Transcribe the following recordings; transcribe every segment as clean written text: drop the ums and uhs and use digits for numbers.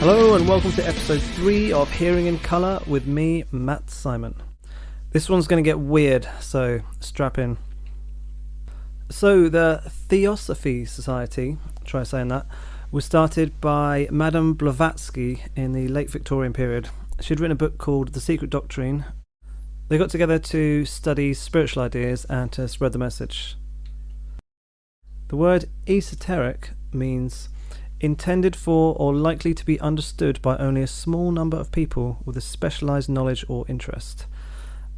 Hello and welcome to episode 3 of Hearing in Colour with me, Matt Simon. This one's going to get weird, so strap in. So the Theosophy Society, try saying that, was started by Madame Blavatsky in the late Victorian period. She'd written a book called The Secret Doctrine. They got together to study spiritual ideas and to spread the message. The word esoteric means intended for or likely to be understood by only a small number of people with a specialised knowledge or interest.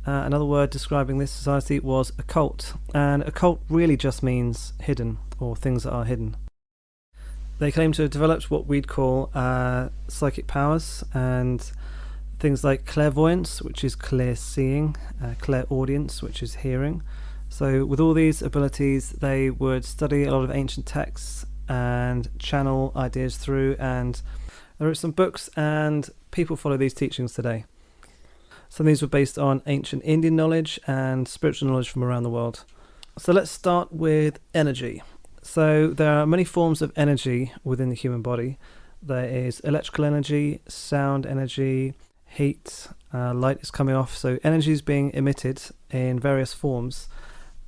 Another word describing this society was occult, and occult really just means hidden, or things that are hidden. They claim to have developed what we'd call psychic powers, and things like clairvoyance, which is clear seeing, clairaudience, which is hearing. So with all these abilities, they would study a lot of ancient texts and channel ideas through, and there are some books and people follow these teachings today. Some of these were based on ancient Indian knowledge and spiritual knowledge from around the world. So let's start with energy. So there are many forms of energy within the human body. There is electrical energy, sound energy, heat, light is coming off, so energy is being emitted in various forms,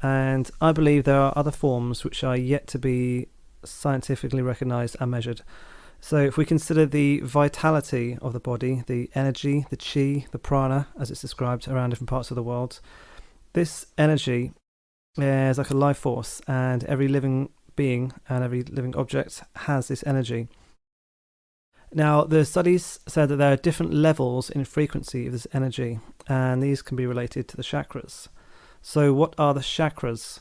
and I believe there are other forms which are yet to be scientifically recognized and measured. So if we consider the vitality of the body, the energy, the chi, the prana, as it's described around different parts of the world, this energy is like a life force, and every living being and every living object has this energy. Now, the studies said that there are different levels in frequency of this energy, and these can be related to the chakras. So what are the chakras?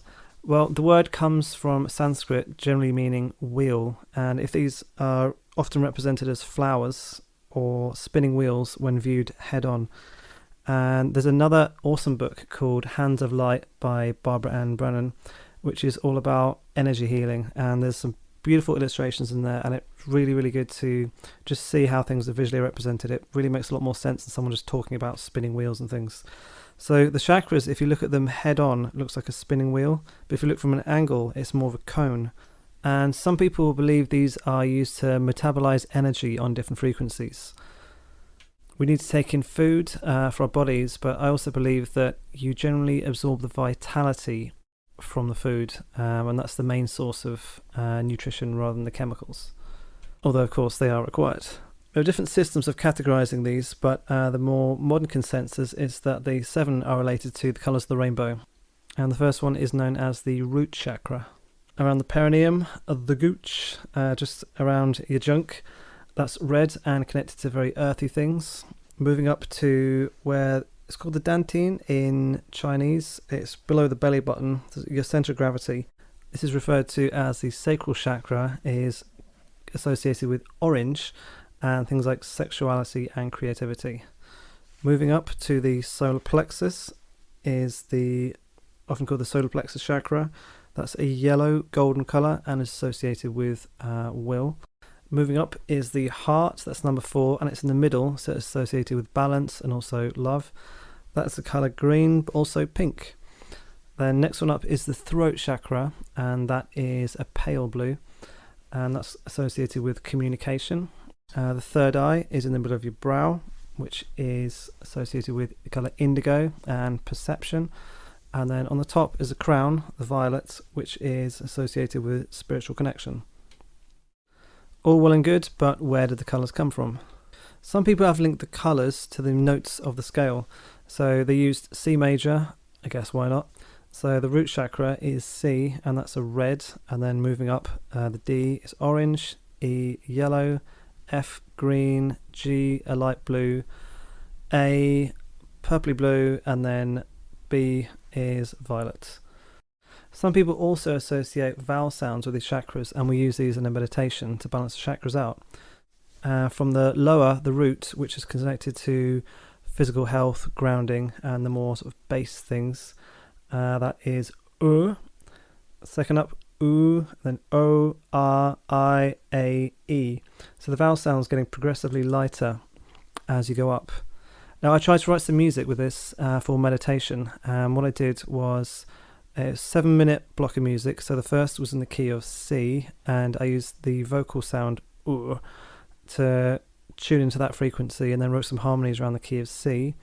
Well, the word comes from Sanskrit, generally meaning wheel, and if these are often represented as flowers or spinning wheels when viewed head-on. And there's another awesome book called Hands of Light by Barbara Ann Brennan, which is all about energy healing, and there's some beautiful illustrations in there, and it's really, really good to just see how things are visually represented. It really makes a lot more sense than someone just talking about spinning wheels and things. So the chakras, if you look at them head on, it looks like a spinning wheel, but if you look from an angle, it's more of a cone. And some people believe these are used to metabolize energy on different frequencies. We need to take in food for our bodies, but I also believe that you generally absorb the vitality from the food, and that's the main source of nutrition rather than the chemicals. Although, of course, they are required. There are different systems of categorizing these, but the more modern consensus is that the 7 are related to the colors of the rainbow. And the first one is known as the Root Chakra. Around the perineum, the gooch, just around your junk, that's red and connected to very earthy things. Moving up to where it's called the Dantian in Chinese, it's below the belly button, your center of gravity. This is referred to as the Sacral Chakra, is associated with orange, and things like sexuality and creativity. Moving up to the solar plexus is often called the solar plexus chakra. That's a yellow golden colour and is associated with will. Moving up is the heart, that's number 4, and it's in the middle, so it's associated with balance and also love. That's the colour green, but also pink. Then next one up is the throat chakra, and that is a pale blue, and that's associated with communication. The third eye is in the middle of your brow, which is associated with the colour indigo and perception. And then on the top is a crown, the violet, which is associated with spiritual connection. All well and good, but where did the colours come from? Some people have linked the colours to the notes of the scale. So they used C major, I guess why not? So the root chakra is C, and that's a red. And then moving up, the D is orange, E yellow, F green, G a light blue, A purpley blue, and then B is violet. Some people also associate vowel sounds with these chakras, and we use these in a meditation to balance the chakras out. From the lower, the root, which is connected to physical health, grounding, and the more sort of base things, that is U. Second up, U, then O, R, I, A, E. So the vowel sounds getting progressively lighter as you go up. Now I tried to write some music with this for meditation, and what I did was a 7-minute block of music. So the first was in the key of C, and I used the vocal sound U to tuned into that frequency and then wrote some harmonies around the key of C.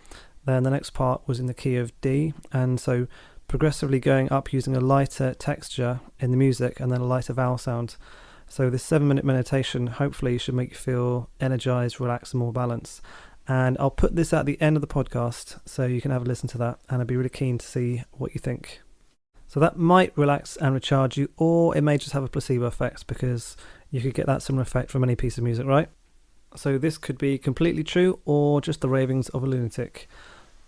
Then the next part was in the key of D, and so progressively going up using a lighter texture in the music and then a lighter vowel sound. So this 7-minute meditation hopefully should make you feel energized, relaxed and more balanced. And I'll put this at the end of the podcast so you can have a listen to that, and I'd be really keen to see what you think. So that might relax and recharge you, or it may just have a placebo effect, because you could get that similar effect from any piece of music, right? So this could be completely true or just the ravings of a lunatic.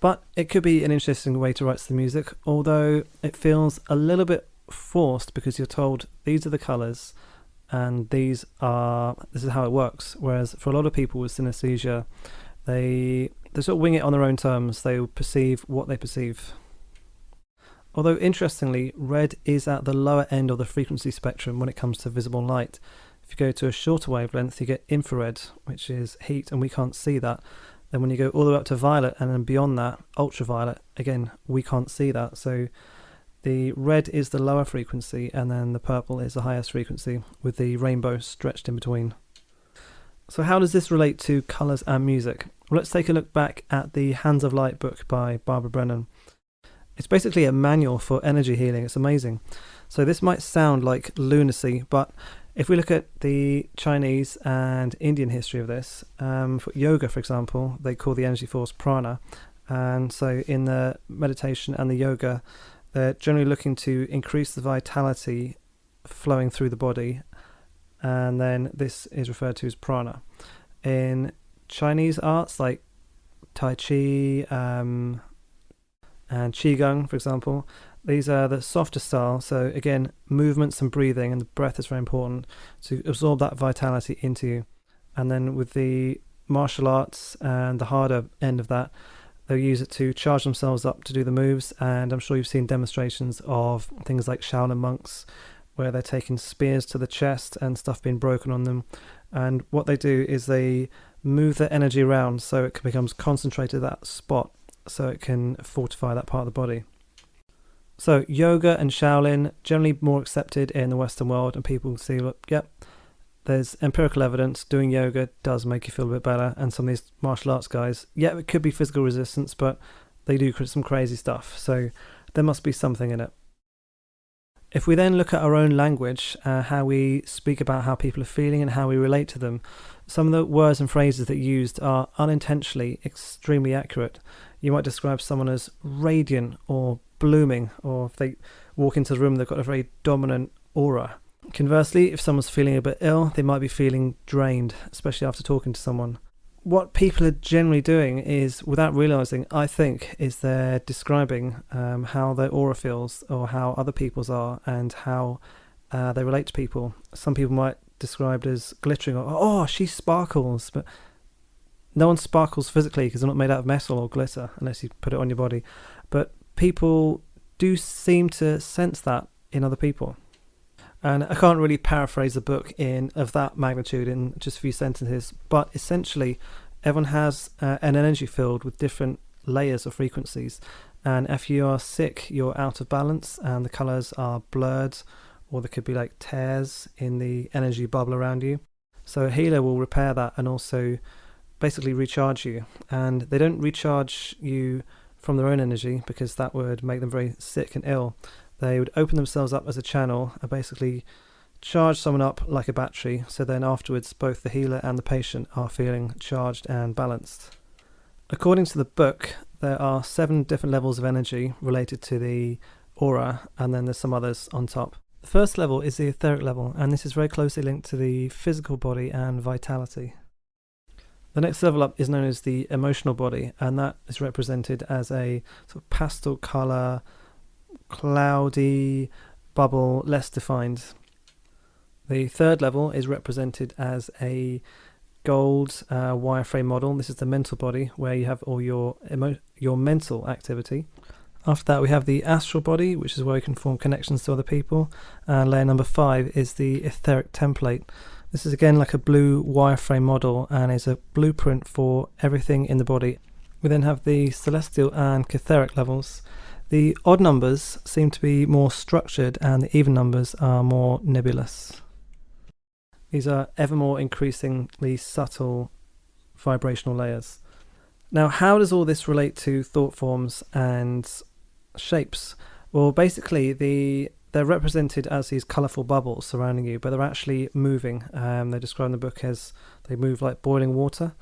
But it could be an interesting way to write to the music, although it feels a little bit forced because you're told these are the colours and this is how it works. Whereas for a lot of people with synesthesia, they sort of wing it on their own terms. They perceive what they perceive. Although interestingly, red is at the lower end of the frequency spectrum when it comes to visible light. If you go to a shorter wavelength, you get infrared, which is heat, and we can't see that. Then when you go all the way up to violet and then beyond that, ultraviolet, again, we can't see that. So the red is the lower frequency, and then the purple is the highest frequency, with the rainbow stretched in between. So how does this relate to colours and music? Well, let's take a look back at the Hands of Light book by Barbara Brennan. It's basically a manual for energy healing. It's amazing. So this might sound like lunacy, but if we look at the Chinese and Indian history of this, for yoga, for example, they call the energy force prana. And so in the meditation and the yoga, they're generally looking to increase the vitality flowing through the body. And then this is referred to as prana. In Chinese arts like Tai Chi and Qigong, for example, these are the softer style. So again, movements and breathing, and the breath is very important to absorb that vitality into you. And then with the martial arts and the harder end of that, they'll use it to charge themselves up to do the moves. And I'm sure you've seen demonstrations of things like Shaolin monks, where they're taking spears to the chest and stuff being broken on them. And what they do is they move their energy around so it becomes concentrated at that spot, so it can fortify that part of the body. So yoga and Shaolin, generally more accepted in the Western world, and people see, look, yep, there's empirical evidence doing yoga does make you feel a bit better. And some of these martial arts guys, yeah, it could be physical resistance, but they do some crazy stuff. So there must be something in it. If we then look at our own language, how we speak about how people are feeling and how we relate to them, some of the words and phrases that are used are unintentionally extremely accurate. You might describe someone as radiant or blooming, or if they walk into the room, they've got a very dominant aura. Conversely, if someone's feeling a bit ill, they might be feeling drained, especially after talking to someone. What people are generally doing is, without realizing, I think, is they're describing how their aura feels or how other people's are and how they relate to people. Some people might describe it as glittering, or, oh, she sparkles, but no one sparkles physically because they're not made out of metal or glitter unless you put it on your body. But people do seem to sense that in other people. And I can't really paraphrase the book of that magnitude in just a few sentences, but essentially everyone has an energy field with different layers of frequencies. And if you are sick, you're out of balance and the colours are blurred, or there could be like tears in the energy bubble around you. So a healer will repair that and also basically recharge you. And they don't recharge you from their own energy, because that would make them very sick and ill. They would open themselves up as a channel and basically charge someone up like a battery, so then afterwards both the healer and the patient are feeling charged and balanced. According to the book, there are 7 different levels of energy related to the aura, and then there's some others on top. The first level is the etheric level, and this is very closely linked to the physical body and vitality. The next level up is known as the emotional body, and that is represented as a sort of pastel colour, cloudy bubble, less defined. The third level is represented as a gold wireframe model. This is the mental body, where you have all your mental activity. After that, we have the astral body, which is where you can form connections to other people. And layer number 5 is the etheric template. This is again like a blue wireframe model and is a blueprint for everything in the body. We then have the celestial and Catharic levels. The odd numbers seem to be more structured and the even numbers are more nebulous. These are ever more increasingly subtle vibrational layers. Now, how does all this relate to thought forms and shapes? Well, basically, they're represented as these colourful bubbles surrounding you, but they're actually moving. They describe in the book as they move like boiling water.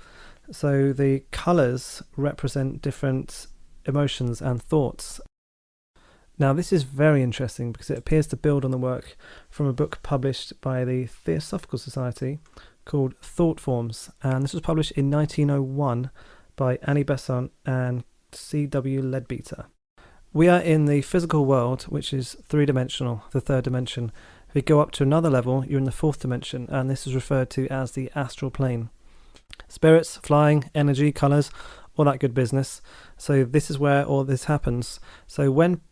So the colours represent different emotions and thoughts. Now, this is very interesting because it appears to build on the work from a book published by the Theosophical Society called Thought Forms, and this was published in 1901 by Annie Besant and C.W. Leadbeater. We are in the physical world, which is three-dimensional, the third dimension. If you go up to another level, you're in the fourth dimension, and this is referred to as the Astral Plane. Spirits, flying, energy, colours, all that good business. So this is where all this happens. So when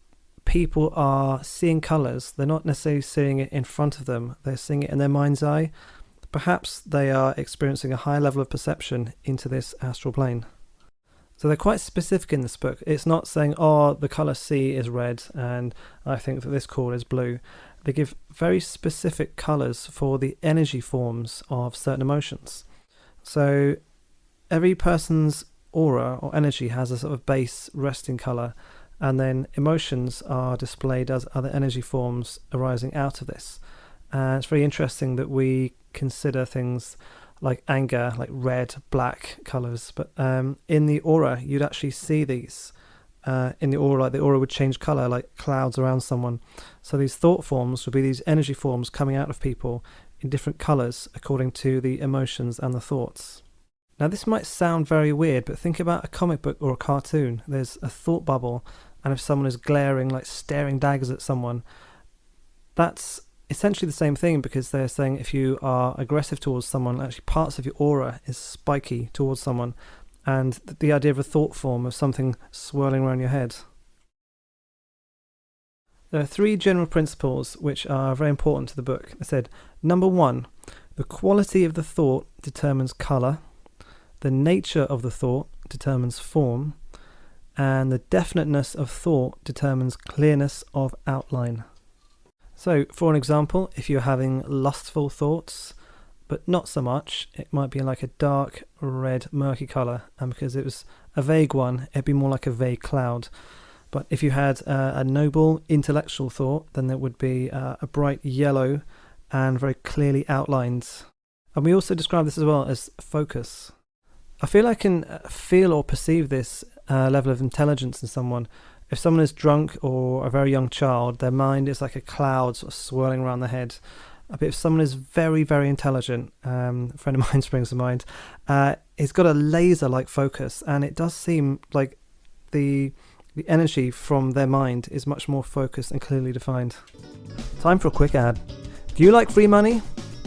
people are seeing colours, they're not necessarily seeing it in front of them, they're seeing it in their mind's eye. Perhaps they are experiencing a high level of perception into this astral plane. So they're quite specific in this book. It's not saying, oh, the colour C is red and I think that this chord is blue. They give very specific colours for the energy forms of certain emotions. So every person's aura or energy has a sort of base resting colour, and then emotions are displayed as other energy forms arising out of this. And it's very interesting that we consider things like anger, like red, black colours, but in the aura you'd actually see these in the aura, like the aura would change colour like clouds around someone. So these thought forms would be these energy forms coming out of people in different colours according to the emotions and the thoughts. Now this might sound very weird, but think about a comic book or a cartoon. There's a thought bubble, and if someone is glaring, like staring daggers at someone, that's essentially the same thing, because they're saying if you are aggressive towards someone, actually parts of your aura is spiky towards someone, and the idea of a thought form of something swirling around your head. There are three general principles which are very important to the book. I said, number one, the quality of the thought determines colour, the nature of the thought determines form, and the definiteness of thought determines clearness of outline. So, for an example, if you're having lustful thoughts, but not so much, it might be like a dark red murky colour, and because it was a vague one, it'd be more like a vague cloud. But if you had a noble intellectual thought, then there would be a bright yellow and very clearly outlined. And we also describe this as well as focus. I feel I can feel or perceive this level of intelligence in someone. If someone is drunk or a very young child, their mind is like a cloud sort of swirling around their head. But if someone is very, very intelligent, a friend of mine springs to mind, it's got a laser-like focus, and it does seem like the energy from their mind is much more focused and clearly defined. Time for a quick ad. Do you like free money?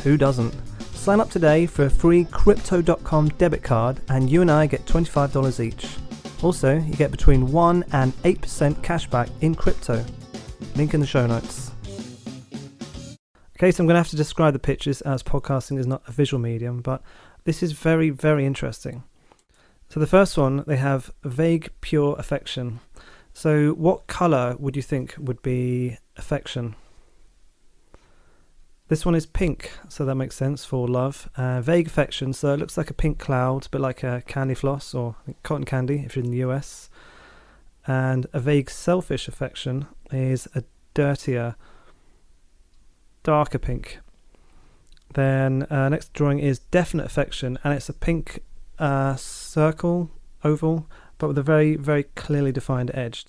Who doesn't? Sign up today for a free Crypto.com debit card, and you and I get $25 each. Also, you get between 1 and 8% cashback in crypto. Link in the show notes. Okay, so I'm going to have to describe the pictures, as podcasting is not a visual medium, but this is very, very interesting. So the first one, they have vague, pure affection. So what colour would you think would be affection? This one is pink, so that makes sense for love. Vague affection, so it looks like a pink cloud, but like a candy floss or cotton candy if you're in the US. And a vague selfish affection is a dirtier, darker pink. Then next drawing is definite affection, and it's a pink circle, oval, but with a very, very clearly defined edge.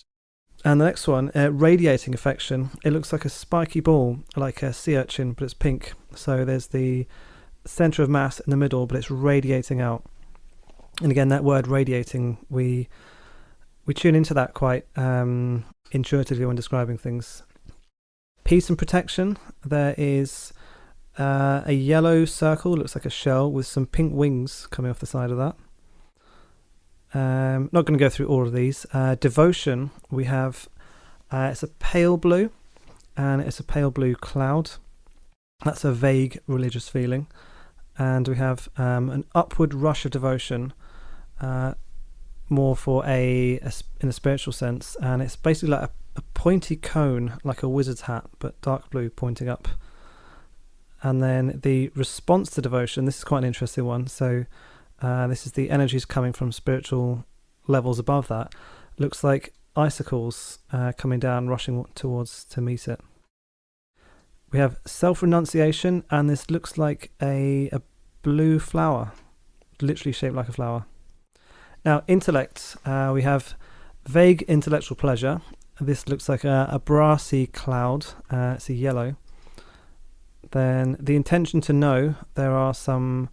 And the next one, radiating affection, it looks like a spiky ball, like a sea urchin, but it's pink. So there's the centre of mass in the middle, but it's radiating out. And again, that word radiating, we tune into that quite intuitively when describing things. Peace and protection, there is a yellow circle, looks like a shell, with some pink wings coming off the side of that. Not going to go through all of these. Devotion, we have, it's a pale blue, and it's a pale blue cloud. That's a vague religious feeling. And we have an upward rush of devotion, more for in a spiritual sense, and it's basically like a pointy cone, like a wizard's hat, but dark blue pointing up. And then the response to devotion, this is quite an interesting one. So this is the energies coming from spiritual levels above that. Looks like icicles coming down, rushing towards to meet it. We have self-renunciation, and this looks like a blue flower, literally shaped like a flower. Now, intellect, we have vague intellectual pleasure. This looks like a brassy cloud. It's a yellow. Then the intention to know, there are some,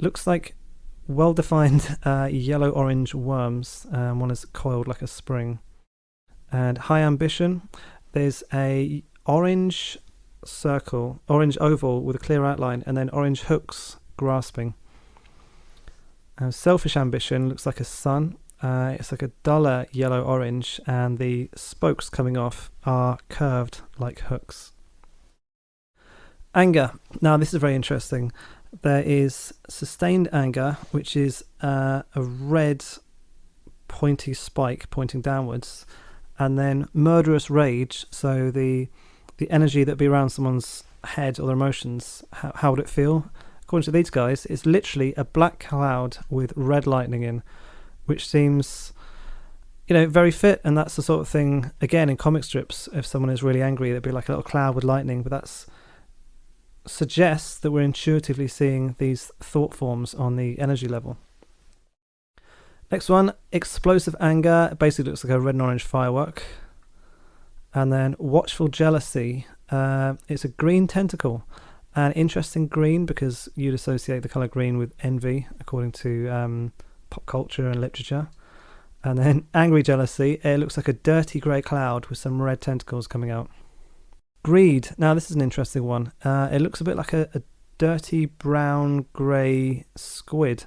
looks like well-defined yellow-orange worms. One is coiled like a spring. And high ambition, there's a orange circle, orange oval with a clear outline, and then orange hooks grasping. Selfish ambition looks like a sun. It's like a duller yellow-orange, and the spokes coming off are curved like hooks. Anger. Now, this is very interesting. There is sustained anger, which is a red pointy spike pointing downwards, and then murderous rage. So the energy that would be around someone's head or their emotions, how would it feel? According to these guys, it's literally a black cloud with red lightning in, which seems, very fit. And that's the sort of thing, again, in comic strips, if someone is really angry, there'd be like a little cloud with lightning, but that suggests that we're intuitively seeing these thought forms on the energy level. Next one, explosive anger. It basically looks like a red and orange firework. And then watchful jealousy. It's a green tentacle. An interesting green, because you'd associate the colour green with envy, according to pop culture and literature. And then angry jealousy. It looks like a dirty grey cloud with some red tentacles coming out. Greed. Now, this is an interesting one. It looks a bit like a dirty brown grey squid.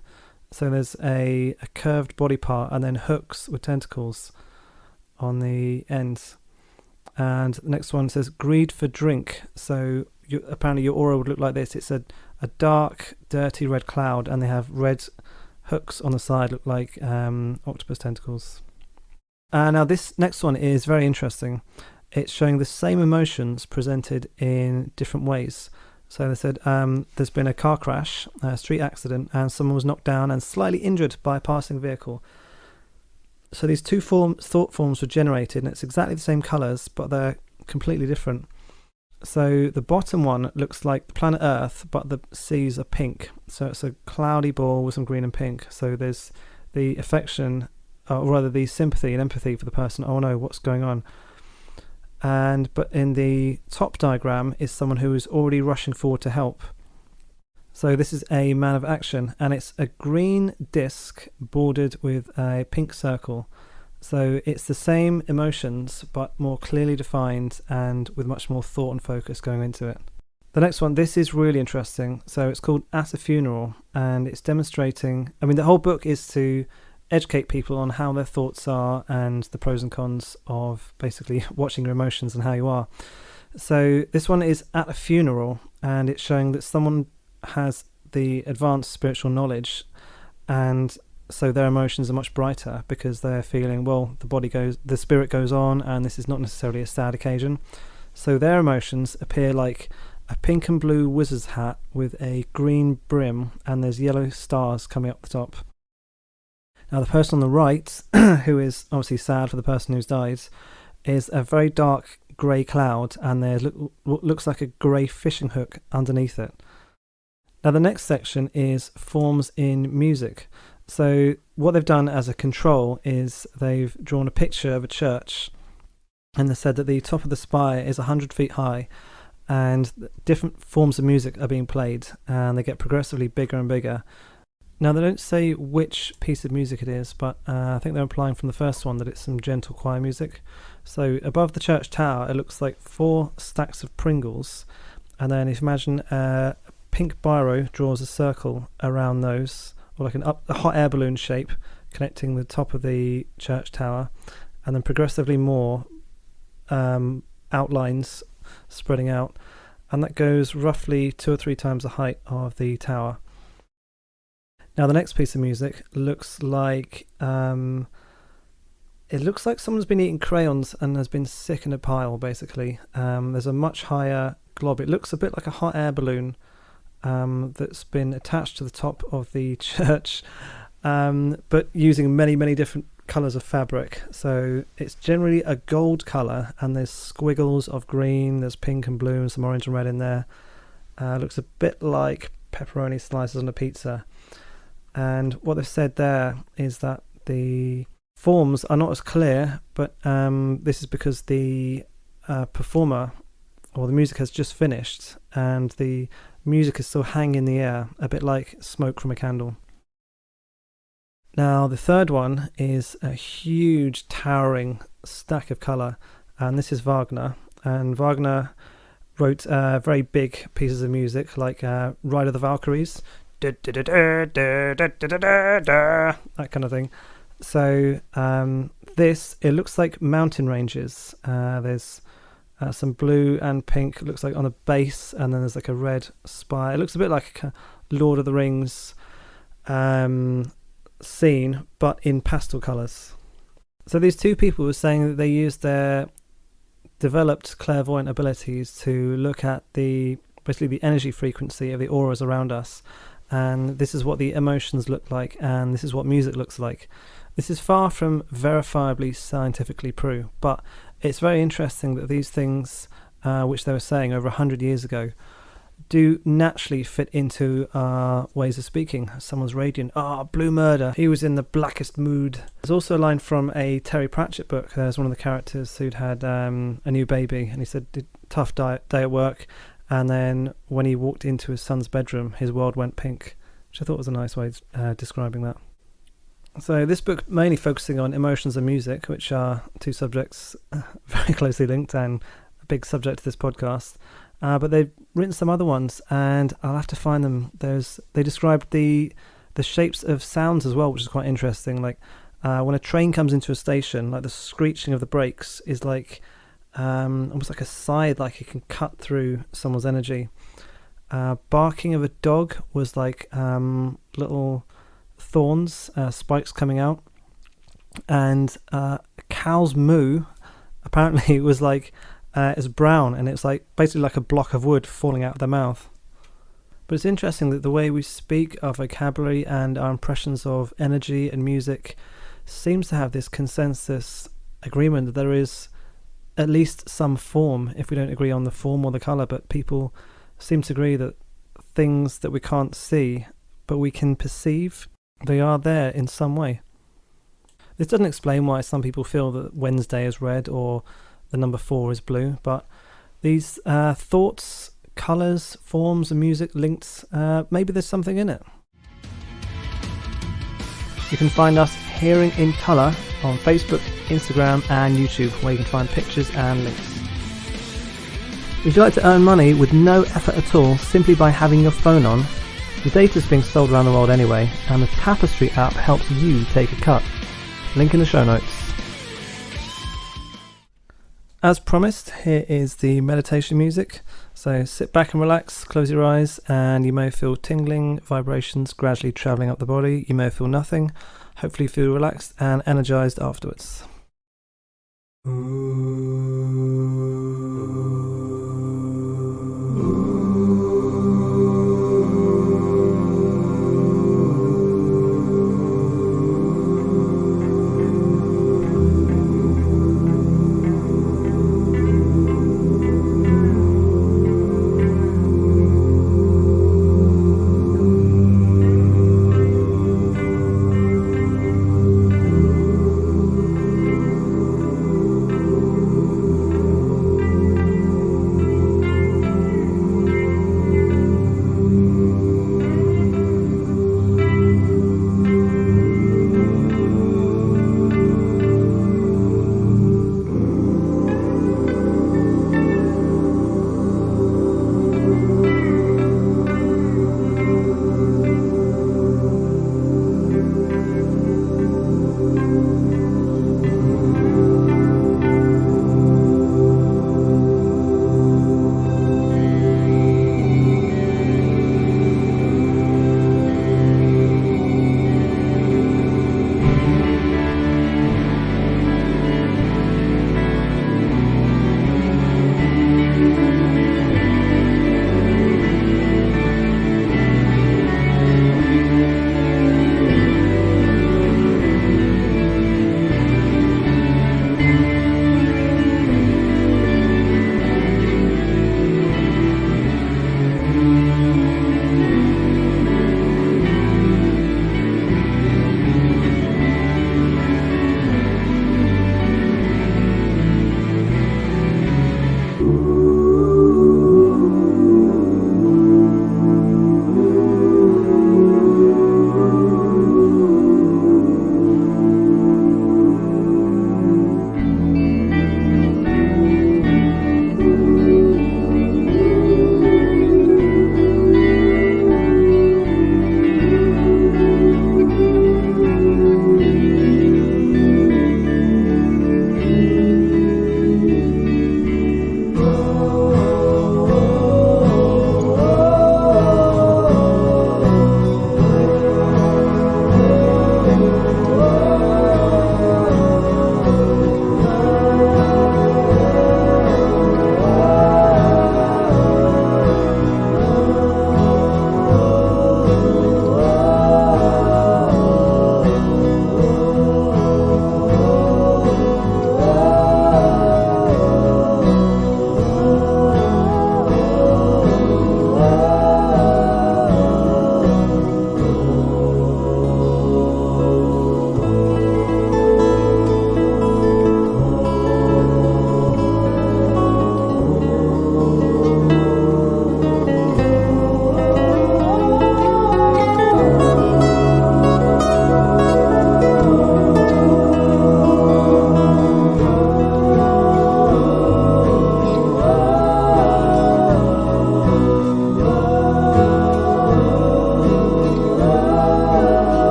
So there's a curved body part and then hooks with tentacles on the ends. And the next one says greed for drink. So apparently your aura would look like this. It's a dark, dirty red cloud, and they have red hooks on the side, look like octopus tentacles. Now this next one is very interesting. It's showing the same emotions presented in different ways. So they said there's been a car crash, a street accident, and someone was knocked down and slightly injured by a passing vehicle. So these two thought forms were generated, and it's exactly the same colours, but they're completely different. So the bottom one looks like the planet Earth, but the seas are pink. So it's a cloudy ball with some green and pink. So there's the affection, or rather the sympathy and empathy for the person. Oh no, what's going on? But in the top diagram is someone who is already rushing forward to help. So this is a man of action, and it's a green disc bordered with a pink circle. So it's the same emotions, but more clearly defined and with much more thought and focus going into it. The next one, this is really interesting. So it's called At a Funeral, and it's demonstrating, the whole book is to educate people on how their thoughts are and the pros and cons of basically watching your emotions and how you are. So this one is At a Funeral, and it's showing that someone has the advanced spiritual knowledge, and so their emotions are much brighter because they're feeling, well, the spirit goes on, and this is not necessarily a sad occasion. So their emotions appear like a pink and blue wizard's hat with a green brim, and there's yellow stars coming up the top. Now the person on the right, who is obviously sad for the person who's died, is a very dark grey cloud, and there looks like a grey fishing hook underneath it. Now the next section is forms in music. So what they've done as a control is they've drawn a picture of a church, and they said that the top of the spire is 100 feet high, and different forms of music are being played, and they get progressively bigger and bigger. Now they don't say which piece of music it is, but I think they're implying from the first one that it's some gentle choir music. So above the church tower, it looks like 4 stacks of Pringles, and then if you imagine a pink biro draws a circle around those, or like a hot air balloon shape connecting the top of the church tower, and then progressively more outlines spreading out, and that goes roughly 2 or 3 times the height of the tower. Now the next piece of music looks like someone's been eating crayons and has been sick in a pile, basically. There's a much higher glob. It looks a bit like a hot air balloon that's been attached to the top of the church, but using many, many different colours of fabric. So it's generally a gold colour, and there's squiggles of green, there's pink and blue and some orange and red in there. Looks a bit like pepperoni slices on a pizza. And what they've said there is that the forms are not as clear, but this is because the performer or the music has just finished, and the music is still hanging in the air, a bit like smoke from a candle. Now the third one is a huge towering stack of colour, and this is Wagner. And Wagner wrote very big pieces of music like Ride of the Valkyries, that kind of thing. So it looks like mountain ranges. There's some blue and pink, it looks like on a base, and then there's like a red spire. It looks a bit like a Lord of the Rings scene, but in pastel colours. So these two people were saying that they used their developed clairvoyant abilities to look at basically the energy frequency of the auras around us, and this is what the emotions look like, and this is what music looks like. This is far from verifiably scientifically proved, but it's very interesting that these things, which they were saying over 100 years ago, do naturally fit into our ways of speaking. Someone's radiant, blue murder, he was in the blackest mood. There's also a line from a Terry Pratchett book. There's one of the characters who'd had a new baby, and he said, tough day at work, and then when he walked into his son's bedroom, his world went pink, which I thought was a nice way of describing that. So this book mainly focusing on emotions and music, which are two subjects very closely linked and a big subject to this podcast. But they've written some other ones, and I'll have to find them. They described the shapes of sounds as well, which is quite interesting. Like when a train comes into a station, like the screeching of the brakes is like almost like a scythe, like it can cut through someone's energy. Barking of a dog was like little thorns, spikes coming out, and a cow's moo apparently was like it's brown, and it's like basically like a block of wood falling out of their mouth. But it's interesting that the way we speak, our vocabulary and our impressions of energy and music seems to have this consensus agreement that there is at least some form, if we don't agree on the form or the colour, but people seem to agree that things that we can't see but we can perceive, they are there in some way. This doesn't explain why some people feel that Wednesday is red or the number 4 is blue, but these thoughts, colours, forms and music linked, maybe there's something in it. You can find us Hearing in Colour on Facebook, Instagram and YouTube, where you can find pictures and links. Would you like to earn money with no effort at all, simply by having your phone on? The data is being sold around the world anyway, and the Tapestry app helps you take a cut. Link in the show notes. As promised, here is the meditation music. So sit back and relax, close your eyes, and you may feel tingling vibrations gradually travelling up the body. You may feel nothing. Hopefully you feel relaxed and energized afterwards.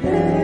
Ooh.